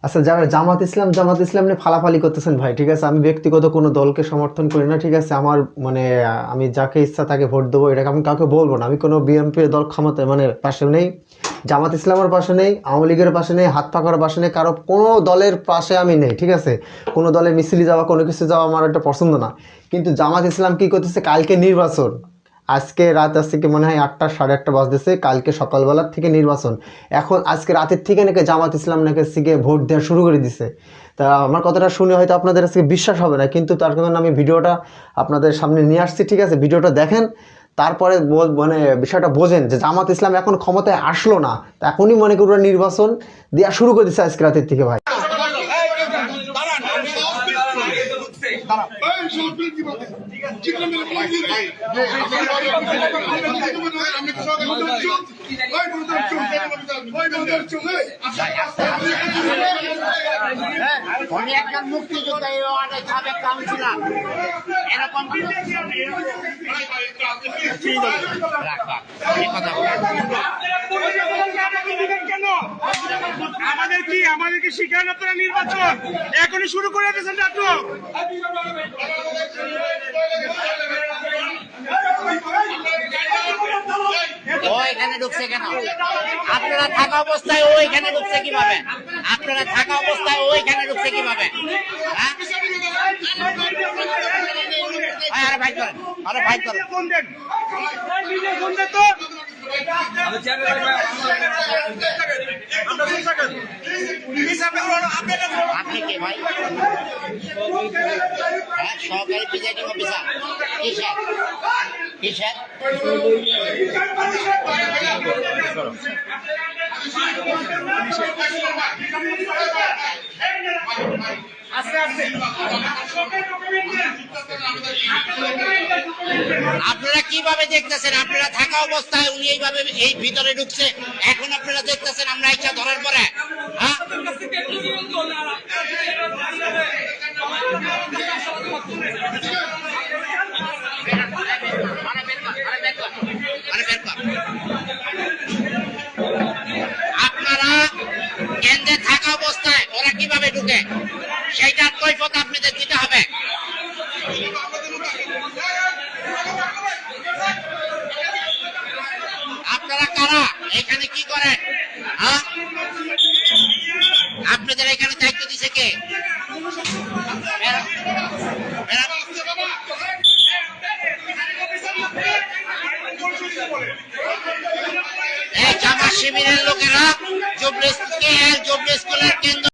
আচ্ছা, যারা জামাত ইসলাম নিয়ে ফালাফালি করতেছেন ভাই, ঠিক আছে, আমি ব্যক্তিগত কোনো দলকে সমর্থন করি না, ঠিক আছে, আমার মানে আমি যাকে ইচ্ছা তাকে ভোট দেবো, এটাকে আমি কাউকে বলবো না। আমি কোনো বিএনপি দল ক্ষমতায় মানে পাশে নেই, জামাত ইসলামের পাশে নেই, আওয়ামী লীগের পাশে নেই, হাত পাকার পাশে নেই, কারো কোনো দলের পাশে আমি নেই, ঠিক আছে। কোনো দলে মিছিলে যাওয়া, কোনো কিছু যাওয়া আমার একটা পছন্দ না। কিন্তু জামাত ইসলাম কী করতেছে, কালকে নির্বাচন, আজকে রাত আছে কি মনে হয় 8টা 8:30 বাজতেছে, কালকে সকালবেলার থেকে নির্বাচন। এখন আজকে রাতের থেকে নাকি জামাত ইসলাম নাকি আজকে ভোট দেওয়া শুরু করে দিছে। তা আমার কথাটা শুনে হয়তো আপনাদের আজকে বিশ্বাস হবে না, কিন্তু তার কারণে আমি ভিডিওটা আপনাদের সামনে নিয়ে আসছি, ঠিক আছে। ভিডিওটা দেখেন, তারপরে মানে বিষয়টা বোঝেন যে জামাত ইসলাম এখন ক্ষমতায় আসলো না, তা এখনই মনে করুন নির্বাচন দেওয়া শুরু করে দিচ্ছে আজকে রাতের থেকে ভাই। একজন মুক্তিযোদ্ধা সাবেক কাউন্সিলর এরকম আমাদেরকে শিখান আপনারা নির্বাচন এখনই শুরু করে দিয়েছেন নাটক। ও এখানে ঢুকছে কেন? আপনারা থাকা অবস্থায় ও এখানে ঢুকছে কিভাবে? আপনারা থাকা অবস্থায় ও এখানে ঢুকছে কিভাবে? আরে ভাই করেন, আরে ভাই করেন। আপনি কে ভাই? সহকারী প্রিজাইডিং অফিসার। কিসের কিসের? আপনারা কিভাবে দেখতেছেন? আপনারা থাকা অবস্থায় উনি এইভাবে এই ভিতরে ঢুকছে, এখন আপনারা দেখতেছেন আমরা ইচ্ছা ধরার পরে। হ্যাঁ, আপনারা কেন্দ্রে থাকা অবস্থায় ওরা কিভাবে ঢুকে সেইটার কৈফিয়ত আপনাদের দিতে হবে। আপনারা কারা? এখানে কি করেন? হ্যাঁ, আপনাদের এখানে দায়িত্ব দিছে কে? এই জামাত শিবিরের লোকেরা জবলি স্কুলের কেন্দ্র